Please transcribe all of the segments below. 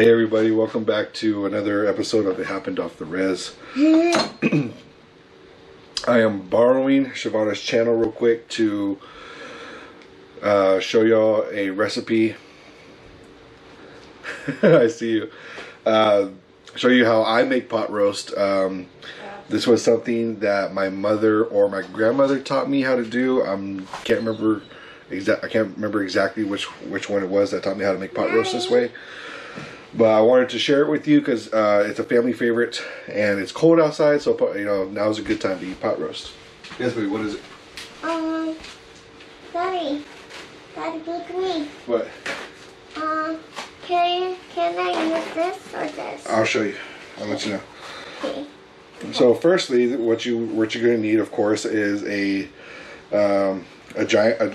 Hey everybody, welcome back to another episode of It Happened Off the Res. I am borrowing Shavana's channel real quick to show y'all a recipe. I see you. Show you how I make pot roast. This was something that my mother or my grandmother taught me how to do. I can't remember exactly which one it was that taught me how to make pot roast this way. But I wanted to share it with you because it's a family favorite and it's cold outside, so now's a good time to eat pot roast. Yes, baby, what is it? Daddy, look at me. What? Can I use this or this? I'll show you. I'll let you know. Okay. So, firstly, what you're going to need, of course, is a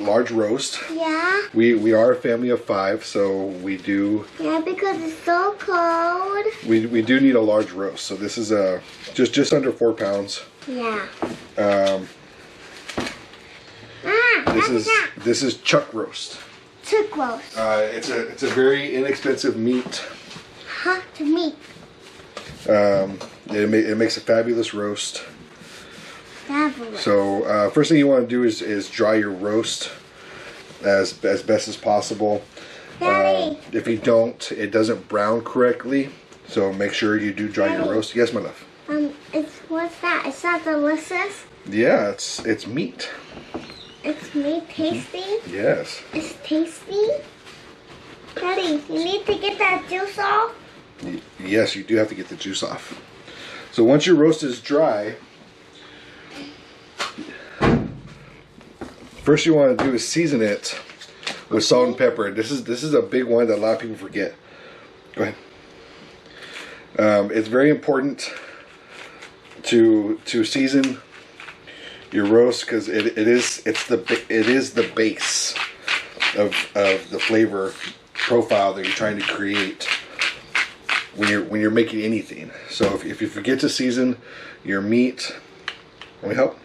large roast. Yeah. We are a family of 5, so we do. Yeah, because it's so cold. We do need a large roast. So this is just under 4 pounds. Yeah. This is chuck roast. Chuck roast. It's a very inexpensive meat. Hot meat. It makes a fabulous roast. Fabulous. So first thing you want to do is dry your roast as best as possible. Daddy. If you don't, it doesn't brown correctly. So make sure you do dry your roast. Yes, my love. What's that? Is that delicious? Yeah, it's meat. It's meat tasty? Yes. It's tasty? Daddy, you need to get that juice off? Yes, you do have to get the juice off. So once your roast is dry, first you want to do is season it with salt and pepper. This is a big one that a lot of people forget. Go ahead. It's very important to season your roast because it is the base of the flavor profile that you're trying to create when you're making anything. So if you forget to season your meat, let me help.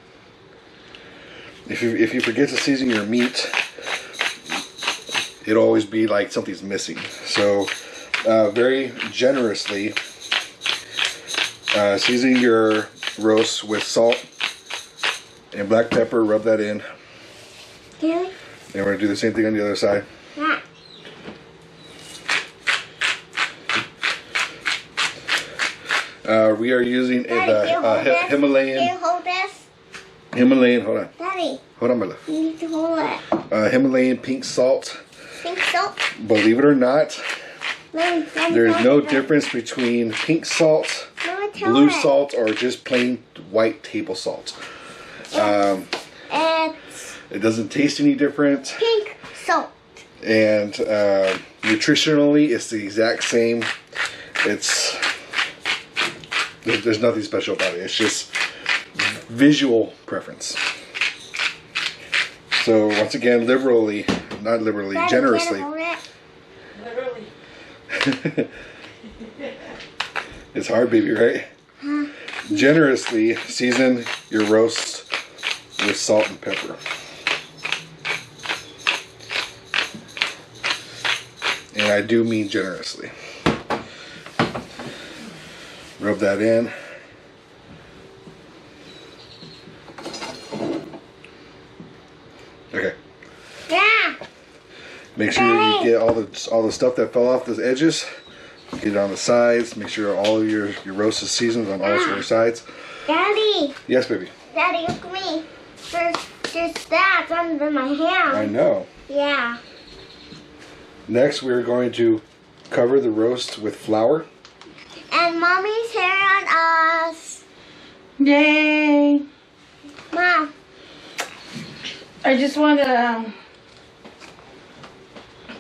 If you forget to season your meat, it'll always be like something's missing. So very generously season your roast with salt and black pepper. Rub that in. Really? And we're gonna do the same thing on the other side. Yeah. We are using Daddy, Himalayan. Can you hold this? Himalayan. Hold on. Daddy. Hold on, my love. You need to hold it. Himalayan pink salt. Pink salt? Believe it or not, there's no difference difference between pink salt, blue salt, or just plain white table salt. It doesn't taste any different. Pink salt. And nutritionally, it's the exact same. There's nothing special about it. It's just visual preference. So once again, generously. Literally. It's hard, baby, right? Generously season your roast with salt and pepper. And I do mean generously. Rub that in. Okay. Yeah. Make sure you get all the stuff that fell off the edges. Get it on the sides. Make sure all of your roast is seasoned on all 4 sides. Daddy. Yes, baby. Daddy, look at me. There's that under my hand. I know. Yeah. Next, we're going to cover the roast with flour. And Mommy's here on us. Yay! Mom. I just want to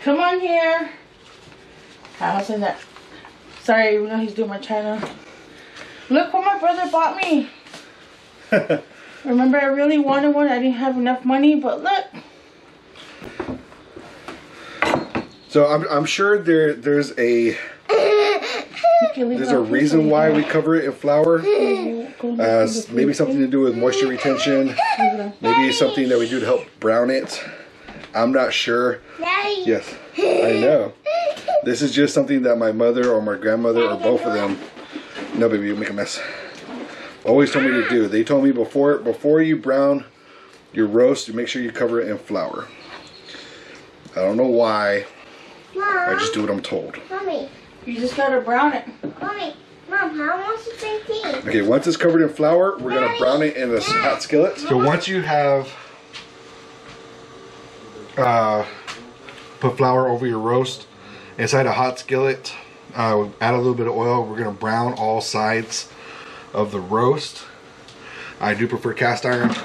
come on here. I'll say that. Sorry, even though he's doing my channel. Look what my brother bought me. Remember, I really wanted one. I didn't have enough money, but look. So I'm sure there's a reason why we cover it in flour. Maybe something to do with moisture retention. Maybe something that we do to help brown it. I'm not sure. Daddy. Yes, I know. This is just something that my mother or my grandmother or both of them, no baby, you make a mess, always told me to do. They told me before you brown your roast, you make sure you cover it in flour. I don't know why. Mom. I just do what I'm told. Mommy. You just gotta brown it. Mommy. Mom, how much is drink tea? Okay, once it's covered in flour, we're gonna brown it in a hot skillet. So once you have put flour over your roast inside a hot skillet, add a little bit of oil. We're gonna brown all sides of the roast. I do prefer cast iron.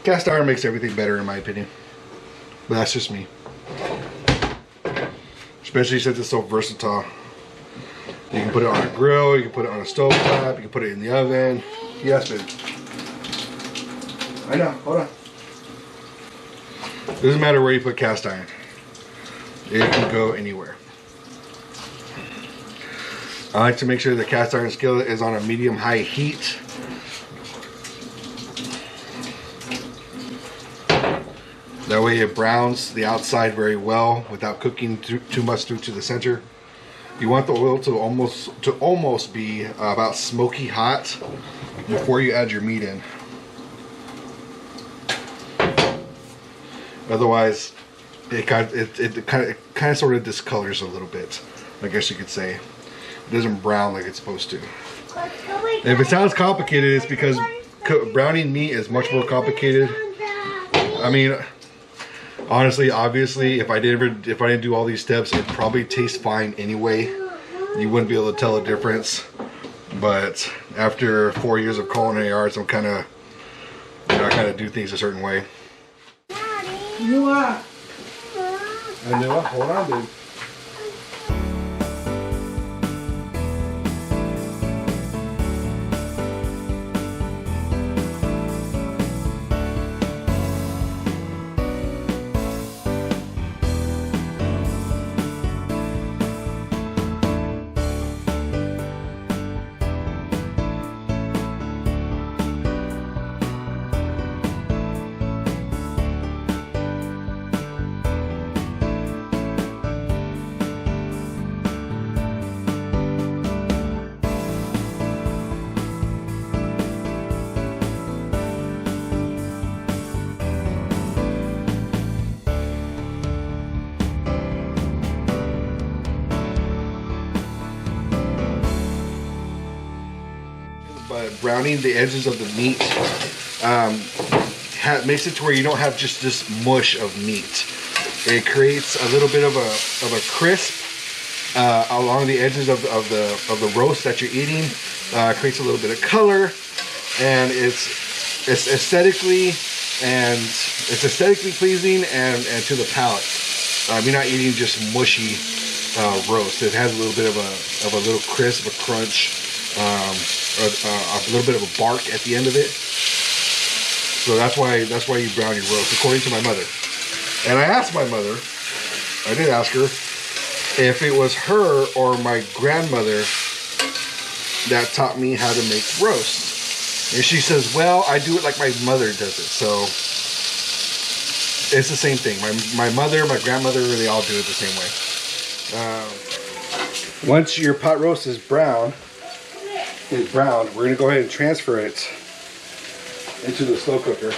Cast iron makes everything better in my opinion, but that's just me. Especially since it's so versatile. You can put it on a grill, you can put it on a stove top, you can put it in the oven. Yes, babe. I know, hold on. Doesn't matter where you put cast iron. It can go anywhere. I like to make sure the cast iron skillet is on a medium-high heat. That way it browns the outside very well without cooking too much through to the center. You want the oil to almost be about smoky hot before you add your meat in. Otherwise, it kind of sort of discolors a little bit. I guess you could say it doesn't brown like it's supposed to. And if it sounds complicated, it's because browning meat is much more complicated. I mean, honestly, obviously, if I didn't do all these steps, it'd probably taste fine anyway. You wouldn't be able to tell a difference. But after 4 years of culinary arts, I'm kind of, I kind of do things a certain way. You are. I know. Hold on, dude. But browning the edges of the meat makes it to where you don't have just this mush of meat. It creates a little bit of a crisp along the edges of the roast that you're eating. Creates a little bit of color, and it's aesthetically pleasing and to the palate. You're not eating just mushy roast. It has a little bit of a little crisp, a crunch. A little bit of a bark at the end of it. So that's why you brown your roast, according to my mother. And I asked my mother, I did ask her, if it was her or my grandmother that taught me how to make roast. And she says, well, I do it like my mother does it. So it's the same thing. My mother, my grandmother, they all do it the same way. Once your pot roast is browned, we're going to go ahead and transfer it into the slow cooker.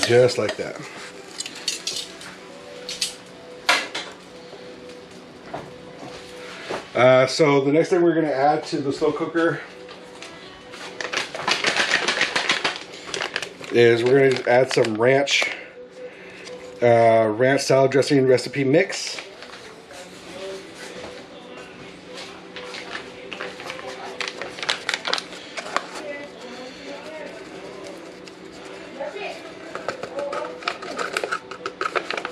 Just like that. So the next thing we're going to add to the slow cooker is we're going to add some ranch salad dressing recipe mix.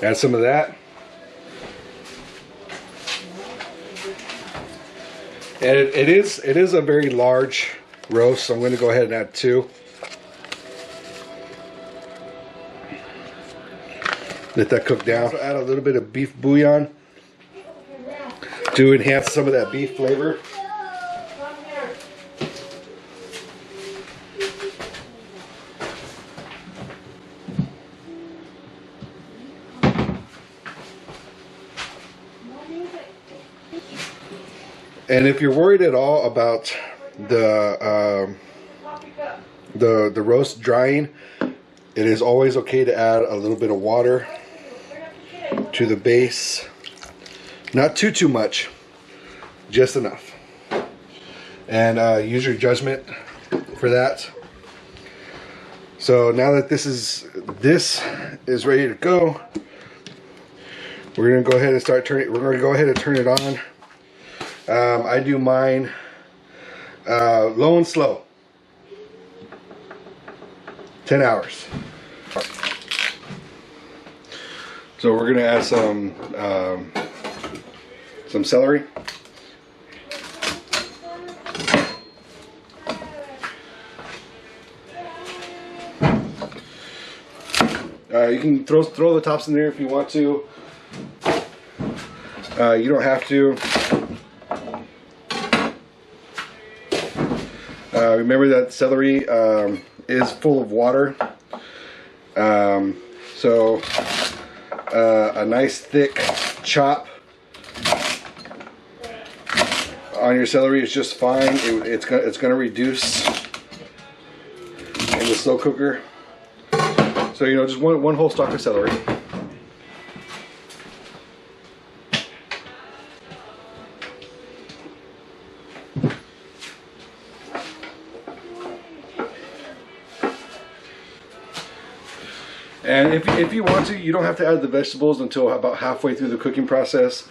Add some of that. And it is a very large roast, so I'm going to go ahead and add 2. Let that cook down. Also add a little bit of beef bouillon to enhance some of that beef flavor. And if you're worried at all about the roast drying, it is always okay to add a little bit of water to the base. Not too much, just enough. And use your judgment for that. So now that this is ready to go, we're gonna go ahead and start turning. We're gonna go ahead and turn it on. I do mine low and slow. 10 hours. So we're gonna add some celery. You can throw the tops in there if you want to. You don't have to. Remember that celery is full of water, so a nice thick chop on your celery is just fine. It's gonna reduce in the slow cooker. So just one whole stalk of celery. And if you want to, you don't have to add the vegetables until about halfway through the cooking process.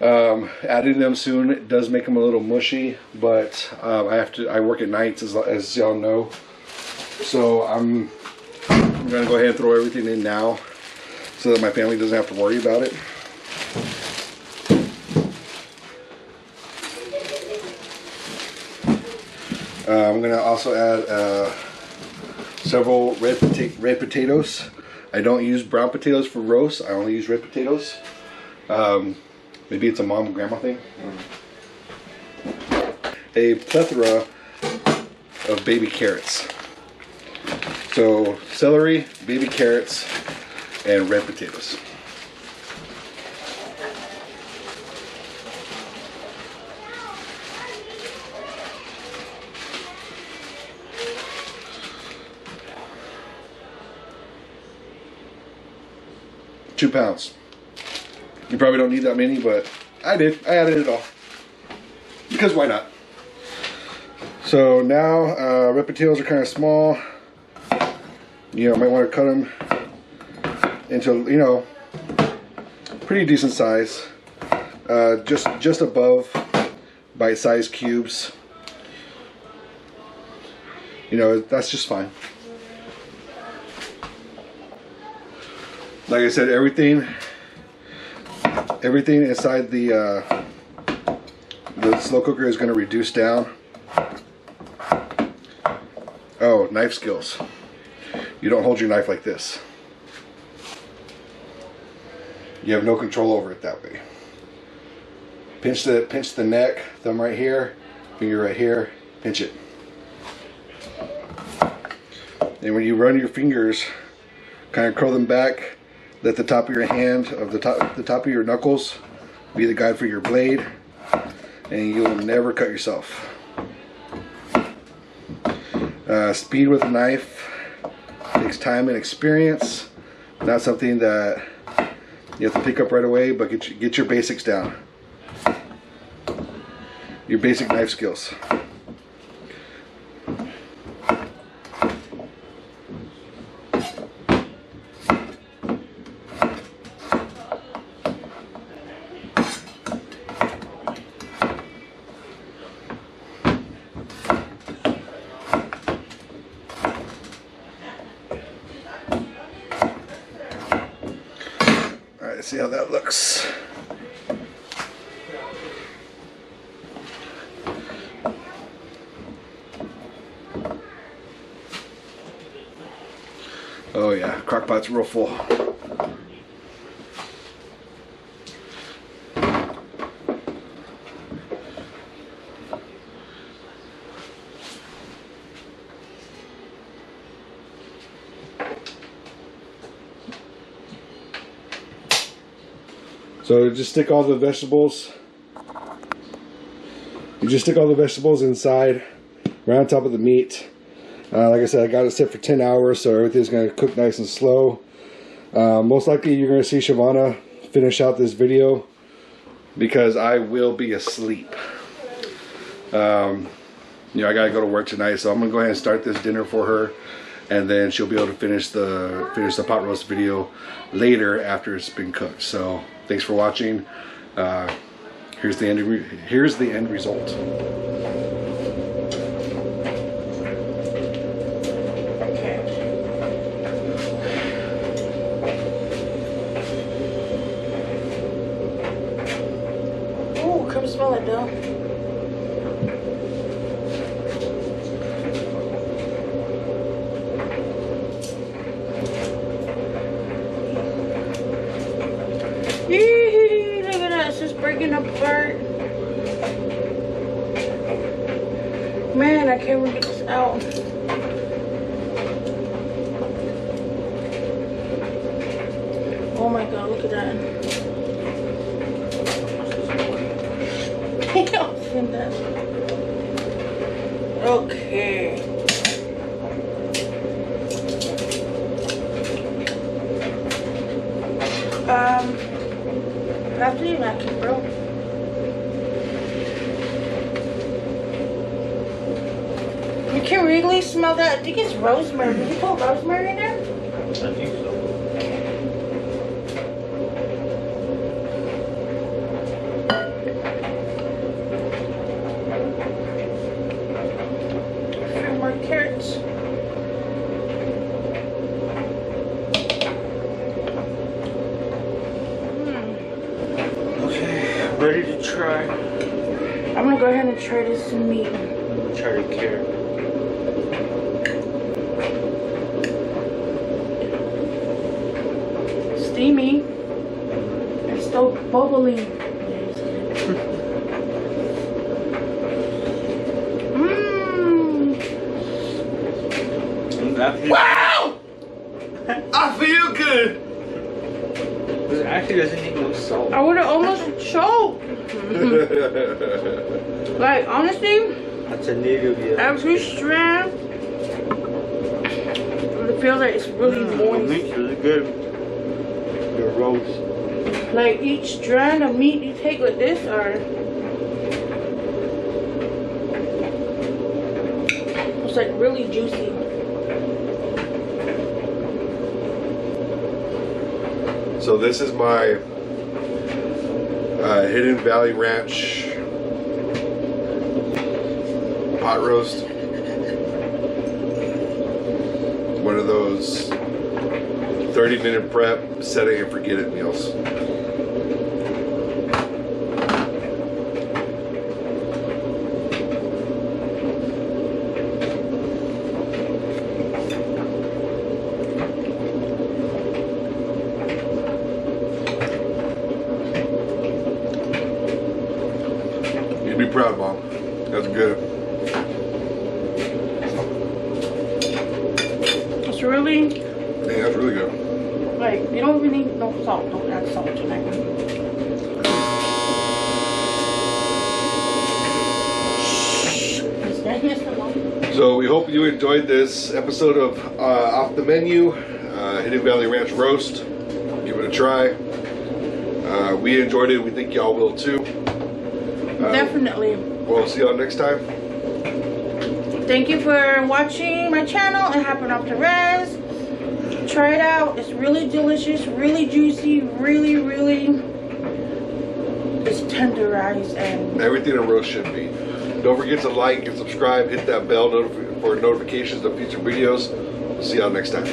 Adding them soon, it does make them a little mushy, but I work at nights, as y'all know. So I'm gonna go ahead and throw everything in now so that my family doesn't have to worry about it. I'm gonna also add several red potatoes. I don't use brown potatoes for roast. I only use red potatoes. Maybe it's a mom and grandma thing. A plethora of baby carrots. So celery, baby carrots, and red potatoes. £2 pounds. You probably don't need that many, but I did. I added it all. Because why not? So now, red potatoes are kind of small. Might want to cut them into, pretty decent size. Just above bite-sized cubes. That's just fine. Like I said, everything inside the slow cooker is going to reduce down. Oh, knife skills. You don't hold your knife like this. You have no control over it that way. Pinch the neck, thumb right here, finger right here, pinch it. And when you run your fingers, kind of curl them back. Let the top of your hand, the top of your knuckles, be the guide for your blade, and you will never cut yourself. Speed with a knife takes time and experience. Not something that you have to pick up right away, but get your basics down. Your basic knife skills. See how that looks. Oh yeah, crock pot's real full. So just stick all the vegetables. You just stick all the vegetables inside, right on top of the meat. Like I said, I got it set for 10 hours, so everything's going to cook nice and slow. Most likely you're going to see Shavana finish out this video because I will be asleep. You know, I got to go to work tonight, so I'm going to go ahead and start this dinner for her, and then she'll be able to finish the pot roast video later after it's been cooked. So thanks for watching. Here's the end result. Come smell it though. Yee, look at that, it's just breaking apart. Man, I can't really get this out. Oh my god, look at that. Okay. After you napkin, bro. You can really smell that. I think it's rosemary. Did you put rosemary in there? I think so. Carrots. Okay, ready to try. I'm gonna go ahead and try this meat. I'm gonna try the carrot. Steamy. It's still bubbling. Wow! I feel good! It actually doesn't need no salt. I would have almost choked. Like, honestly, That's a native, yeah. every strand, I feel like it's really The moist. meat's really good. The roast. Like, each strand of meat you take with this are... It's like really juicy. So this is my Hidden Valley Ranch pot roast. One of those 30-minute prep, set it and forget it meals. You'd be proud, Mom. That's good. It's really, Yeah, that's really good. like, you don't even need no salt. Don't add salt tonight. So we hope you enjoyed this episode of Off the Menu, Hidden Valley Ranch Roast. Give it a try. We enjoyed it. We think y'all will too. Definitely. We'll see y'all next time. Thank you for watching my channel and hopping off the res. Try it out. It's really delicious, really juicy, really it's tenderized and Everything a roast should be. Don't forget to like and subscribe. Hit that bell for notifications of future videos. See y'all next time.